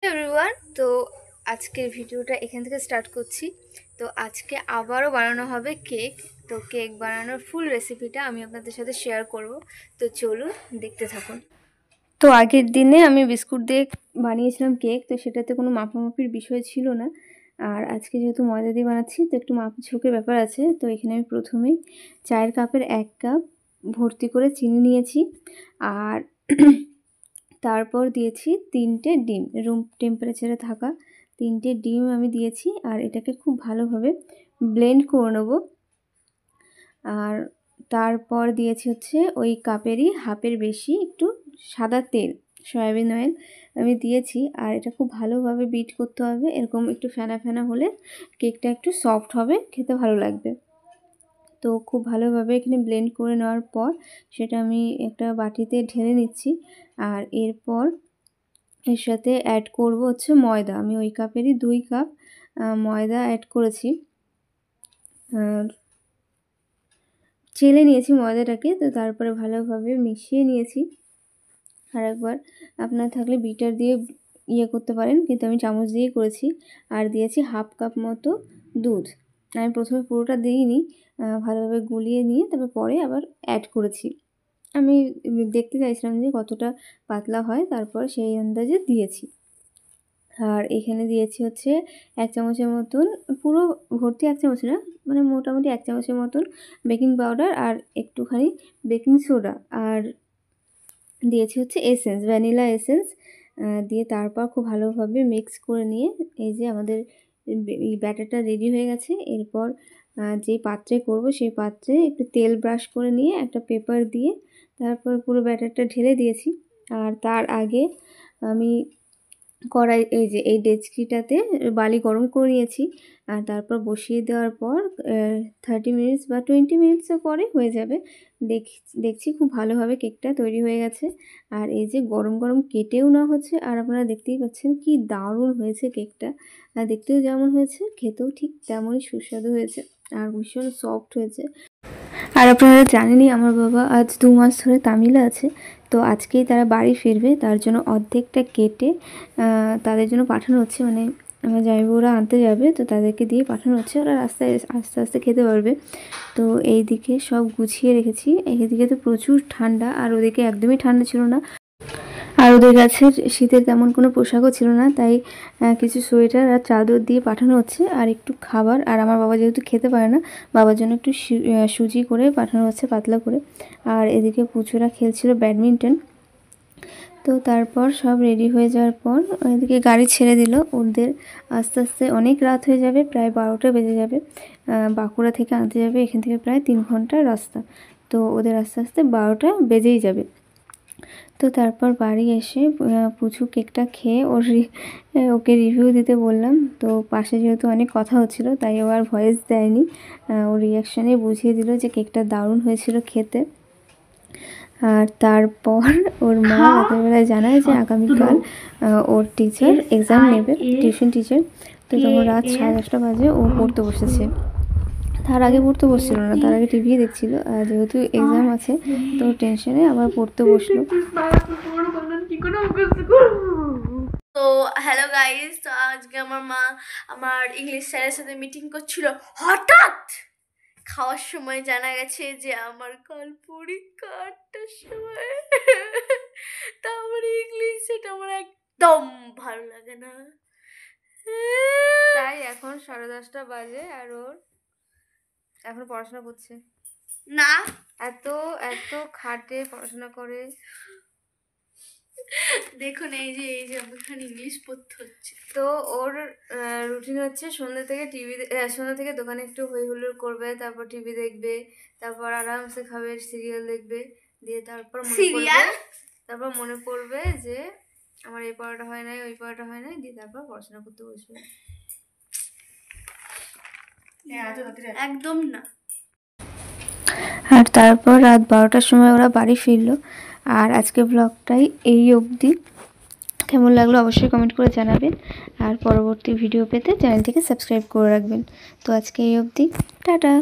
Everyone, তো আজকের ভিডিওটা এখান থেকে স্টার্ট করছি। তো আজকে আবারও বানানো হবে কেক। তো কেক বানানোর ফুল রেসিপিটা আমি আপনাদের সাথে শেয়ার করব। তো চলুন দেখতে থাকুন। তো আগের দিনে আমি বিস্কুট দিয়ে বানিয়েছিলাম কেক, তো সেটাতে কোনো মাপামাপির বিষয় ছিল না। আর আজকে যেহেতু ময়দা দিয়ে বানাচ্ছি, তো একটু মাপঝোঁকের ব্যাপার আছে। তো এখানে আমি প্রথমেই চায়ের কাপের 1 কাপ ভর্তি করে চিনি নিয়েছি, আর তারপর দিয়েছি 3টে ডিম, রুম টেম্পারেচারে থাকা 3টে ডিম আমি দিয়েছি। আর এটাকে খুব ভালোভাবে ব্লেন্ড করে নেব। আর তারপর দিয়েছি হচ্ছে ওই কাপেরই হাফের বেশি একটু সাদা তেল, সয়াবিন অয়েল আমি দিয়েছি। আর এটা খুব ভালোভাবে বিট করতে হবে, এরকম একটু ফেনা ফেনা হলে কেকটা একটু সফট হবে, খেতে ভালো লাগবে। তো খুব ভালোভাবে এখানে ব্লেন্ড করে নেওয়ার পর সেটা আমি একটা বাটিতে ঢেলে নিচ্ছি। আর এরপর এর সাথে অ্যাড করব হচ্ছে ময়দা। আমি ওই কাপেরই 2 কাপ ময়দা অ্যাড করেছি, চেলে নিয়েছি ময়দাটাকে। তো তারপরে ভালোভাবে মিশিয়ে নিয়েছি। আর একবার আপনার থাকলে বিটার দিয়ে করতে পারেন, কিন্তু আমি চামচ দিয়েই করেছি। আর দিয়েছি হাফ কাপ মতো দুধ। আমি প্রথমে পুরোটা দিইনি, ভালোভাবে গুলিয়ে নিয়ে তারপর পরে আবার অ্যাড করেছি। আমি দেখতে চাইছিলাম যে কতটা পাতলা হয়, তারপর সেই আন্দাজে দিয়েছি। আর এখানে দিয়েছি হচ্ছে 1 চামচের মতন, পুরো ভর্তি 1 চামচ না, মানে মোটামুটি 1 চামচের মতন বেকিং পাউডার আর একটুখানি বেকিং সোডা। আর দিয়েছি হচ্ছে এসেন্স, ভ্যানিলা এসেন্স দিয়ে তারপর খুব ভালোভাবে মিক্স করে নিয়ে এই যে আমাদের ব্যাটারটা রেডি হয়ে গেছে। এরপর যেই পাত্রে করব সেই পাত্রে একটু তেল ব্রাশ করে নিয়ে একটা পেপার দিয়ে তারপর পুরো ব্যাটারটা ঢেলে দিয়েছি। আর তার আগে আমি কড়াই, এই যে এই ডেচকিটাতে বালি গরম করে নিয়েছি। আর তারপর বসিয়ে দেওয়ার পর 30 মিনিটস বা 20 মিনিটসের পরে হয়ে যাবে। দেখছি খুব ভালোভাবে কেকটা তৈরি হয়ে গেছে। আর এই যে গরম গরম কেটেও না হচ্ছে, আর আপনারা দেখতেই পাচ্ছেন কি দারুণ হয়েছে কেকটা। আর দেখতেও যেমন হয়েছে, খেতেও ঠিক তেমনই সুস্বাদু হয়েছে আর ভীষণ সফট হয়েছে। আর আপনারা জানেনই আমার বাবা আজ 2 মাস ধরে তামিলে আছে। তো আজকেই তারা বাড়ি ফিরবে, তার জন্য অর্ধেকটা কেটে তাদের জন্য পাঠানো হচ্ছে। মানে আমার জামাইবাবুরা আনতে যাবে, তো তাদেরকে দিয়ে পাঠানো হচ্ছে। ওরা রাস্তায় আস্তে আস্তে খেতে পারবে। তো এই দিকে সব গুছিয়ে রেখেছি। এইদিকে তো প্রচুর ঠান্ডা, আর ওদিকে একদমই ঠান্ডা ছিল না। আর ওদের কাছে শীতের তেমন কোনো পোশাকও ছিল না, তাই কিছু সোয়েটার আর চাদর দিয়ে পাঠানো হচ্ছে, আর একটু খাবার। আর আমার বাবা যেহেতু খেতে পারে না, বাবার জন্য একটু সুজি করে পাঠানো হচ্ছে, পাতলা করে। আর এদিকে পুচুরা খেলছিল ব্যাডমিন্টন। তো তারপর সব রেডি হয়ে যাওয়ার পর এদিকে গাড়ি ছেড়ে দিল ওদের। আস্তে আস্তে অনেক রাত হয়ে যাবে, প্রায় 12টা বেজে যাবে। বাঁকুড়া থেকে আনতে যাবে, এখান থেকে প্রায় 3 ঘন্টার রাস্তা। তো ওদের আস্তে আস্তে 12টা বেজেই যাবে। তো তারপর বাড়ি এসে পুচু কেকটা খেয়ে ওকে রিভিউ দিতে বললাম। তো পাশে যেহেতু অনেক কথা হচ্ছিলো, তাই ও আর ভয়েস দেয়নি, ওর রিয়াকশানে বুঝিয়ে দিল যে কেকটা দারুণ হয়েছিল খেতে। আর তারপর ওর মা রাতেরবেলায় জানায় যে আগামীকাল ওর টিচার এক্সাম নেবে, টিউশন টিচার। তো তখন রাত 10:30 বাজে ও পড়তে বসেছে। তার আগে পড়তে বসছিল না, তার আগে টিভি দেখছিল। যেহেতু এক্সাম আছে তো টেনশনে আবার পড়তে বসলো। তো হ্যালো গাইস, তো আজকে আমার মা আমার ইংলিশ স্যারের সাথে মিটিং করছিল। হঠাৎ খাওয়ার সময় জানা গেছে যে আমার কাল পরীক্ষা 8টার সময়। তারপরে ইংলিশ, সেটা আমার একদম ভালো লাগে না। তাই এখন 10:30 বাজে আর ওর এখন পড়াশোনা করছে না। এত এত খাটে পড়াশোনা করে। দেখুন এই যে আমাকে ইংলিশ পড়তে হচ্ছে। তো ওর রুটিন হচ্ছে সন্ধ্যা থেকে দোকানে একটু হই হুল্লোড় করবে, তারপর টিভি দেখবে, তারপর আরামসে খাবে, সিরিয়াল দেখবে, দিয়ে তারপর মনে পড়বে যে আমার এই পড়াটা হয় নাই, ওই পড়াটা হয় নাই, দিয়ে তারপর পড়াশোনা করতে বসবে। একদম না। আর তারপর রাত 12টার সময় ওরা বাড়ি ফিরলো। আর আজকে ব্লগটাই এই অবধি। কেমন লাগলো অবশ্যই কমেন্ট করে জানাবেন। আর পরবর্তী ভিডিও পেতে চ্যানেলটিকে সাবস্ক্রাইব করে রাখবেন। তো আজকে এই অবধি, টাটা।